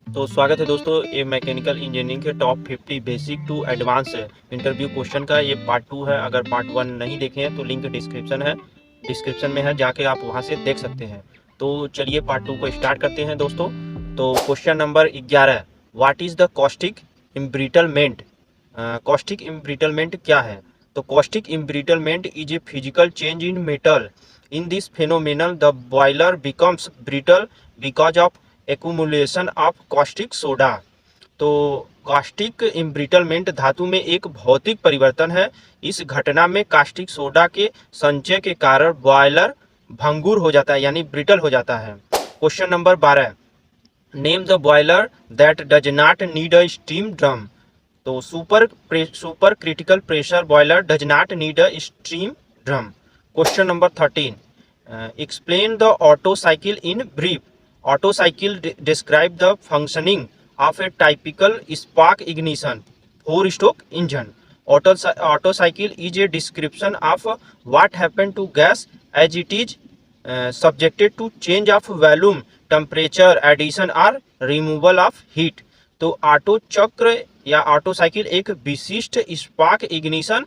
तो स्वागत है दोस्तों, ये मैकेनिकल इंजीनियरिंग के top 50 basic to advance interview question का ये पार्ट 2 है। अगर पार्ट 1 नहीं देखे हैं तो लिंक डिस्क्रिप्शन में है, जाके आप वहां से देख सकते हैं। तो चलिए पार्ट 2 को स्टार्ट करते हैं दोस्तों। तो question number 11, what is the caustic embrittlement. Caustic embrittlement क्या है? तो caustic embrittlement is a physical change in metal. In this phenomenal the boiler becomes brittle because of accumulation of caustic soda. तो caustic embrittlement धातु में एक भौतिक परिवर्तन है। इस घटना में कास्टिक सोडा के संचय के कारण बॉयलर भंगुर हो जाता है, यानी ब्रिटल हो जाता है। Question number 12, name the boiler that does not need a steam drum. तो super critical pressure boiler does not need a steam drum. Question number 13, explain the Otto cycle in brief. Otto cycle describe the functioning of a typical spark ignition 4-stroke engine. Auto cycle is a description of what happened to gas as it is subjected to change of volume, temperature, addition or removal of heat. तो auto चक्र या auto cycle एक विशिष्ट spark ignition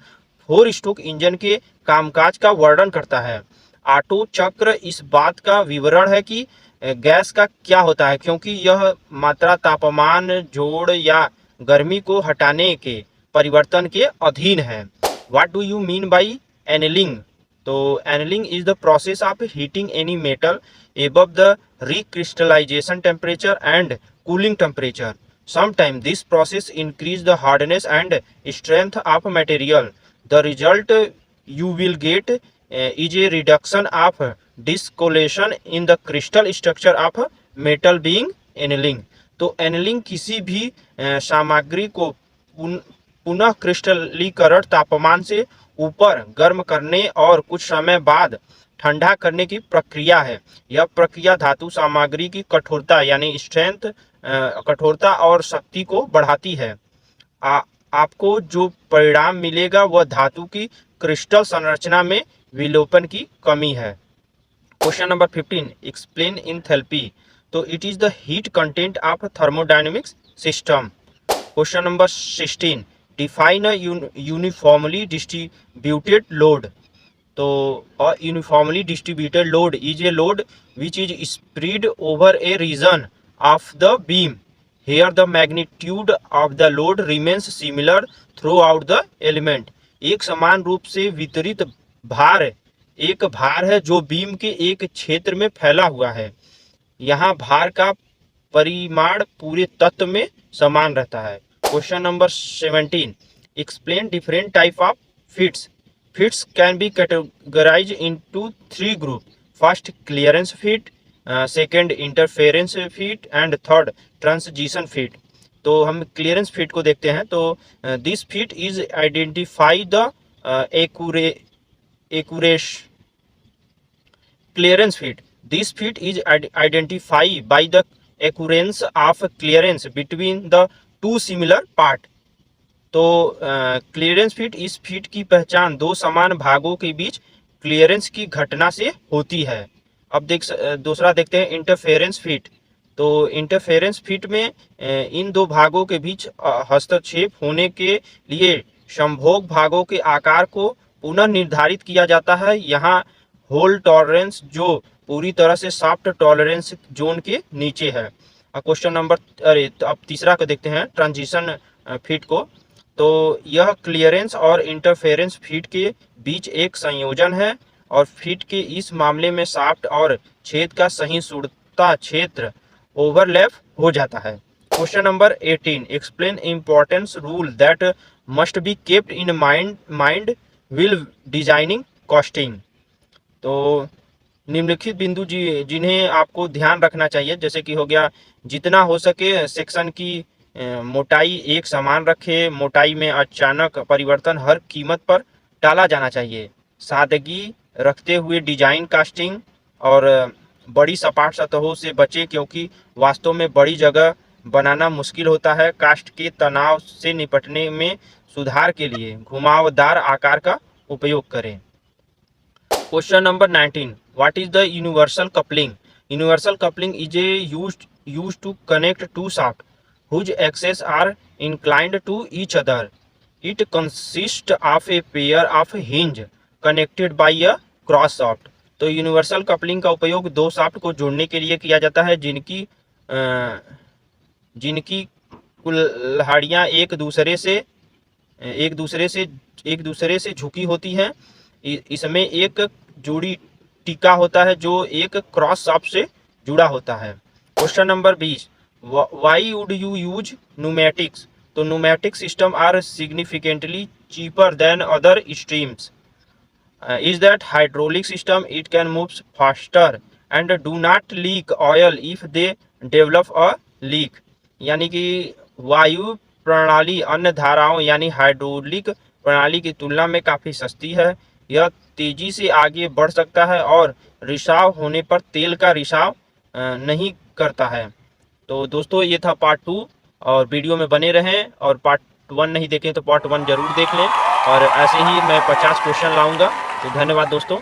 4-स्ट्रोक engine के कामकाज का वर्णन करता है। ऑटो चक्र इस बात का विवरण है कि गैस का क्या होता है, क्योंकि यह मात्रा, तापमान, जोड़ या गर्मी को हटाने के परिवर्तन के अधीन है। What do you mean by annealing? तो annealing is the process of heating any metal above the recrystallization temperature and cooling temperature. Sometimes this process increase the hardness and strength of material. The result you will get is a reduction of discoloration in the crystal structure of metal being annealing. तो एनलिंग किसी भी सामग्री को पुनः क्रिस्टलीकरण तापमान से ऊपर गर्म करने और कुछ समय बाद ठंडा करने की प्रक्रिया है। यह प्रक्रिया धातु सामग्री की कठोरता यानी स्ट्रेंथ, कठोरता और शक्ति को बढ़ाती है। आपको जो परिणाम मिलेगा वह धातु की क्रिस्टल संरचना में विलोपन की कमी है। Question number 15, explain enthalpy. तो it is the heat content of thermodynamics system. Question number 16, define a uniformly distributed load. तो a uniformly distributed load is a load which is spread over a region of the beam. Here the magnitude of the load remains similar throughout the element. एक समान रूप से वितरित भार एक भार है जो बीम के एक क्षेत्र में फैला हुआ है। यहाँ भार का परिमाण पूरे तत्व में समान रहता है। Question number 17, explain different type of fits. Fits can be categorize into 3 group. First clearance fit, second interference fit and third transition fit. तो हम क्लियरेंस फिट को देखते हैं। तो this fit is identify the occurrence clearance fit. This fit is identify by the occurrence of clearance between the two similar part. तो clearance fit, इस फिट की पहचान दो समान भागों के बीच क्लियरेंस की घटना से होती है। अब दूसरा देखते हैं इंटरफेरेंस फिट। तो इंटरफेरेंस फिट में इन दो भागों के बीच हस्तक्षेप होने के लिए संभोग भागों के आकार को पुनः निर्धारित किया जाता है। यहाँ होल टॉलरेंस जो पूरी तरह से सॉफ्ट टॉलरेंस जोन के नीचे है। क्वेश्चन नंबर अब तीसरा को देखते हैं, ट्रांजिशन फिट को। तो यह क्लियरेंस और इंटरफेरेंस फिट के बीच एक संयोजन है और फिट के इस मामले में शाफ्ट और छेद का सहिष्णुता क्षेत्र ओवरलैप हो जाता है। Question number 18, explain importance rule that must be kept in mind will designing costing. तो निम्नलिखित बिंदु जिन्हें आपको ध्यान रखना चाहिए, जैसे कि हो गया, जितना हो सके सेक्शन की मोटाई एक समान रखे। मोटाई में अचानक परिवर्तन हर कीमत पर टाला जाना चाहिए। सादगी रखते हुए डिजाइन कास्टिंग और बड़ी सपाट सतहों से बचे, क्योंकि वास्तव में बड़ी जगह बनाना मुश्किल होता है। कास्ट के तनाव से निपटने में सुधार के लिए घुमावदार आकार का उपयोग करें। Question number 19, what is the universal coupling? Universal coupling is a used used to connect two shafts whose axes are inclined to each other. It consists of a pair of hinge connected by a cross shaft. तो universal coupling का उपयोग दो shaft को जोड़ने के लिए किया जाता है जिनकी कुल्हाड़ियाँ एक दूसरे से झुकी होती हैं। इसमें एक जोड़ी टीका होता है जो एक क्रॉस शाफ्ट से जुड़ा होता है। Question number 20, why would you use pneumatics? तो pneumatic system are significantly cheaper than other streams. Is that hydraulic system it can move faster and do not leak oil if they develop a leak. यानी कि वायु प्रणाली अन्य धाराओं यानी hydraulic प्रणाली की तुलना में काफ़ी सस्ती है। यह तेजी से आगे बढ़ सकता है और रिसाव होने पर तेल का रिसाव नहीं करता है। तो दोस्तों ये था पार्ट 2 और वीडियो में बने रहें और पार्ट 1 नहीं देखें तो पार्ट 1 जरूर देख लें और ऐसे ही मैं 50 क्वेश्चन लाऊंगा। तो धन्यवाद दोस्तों।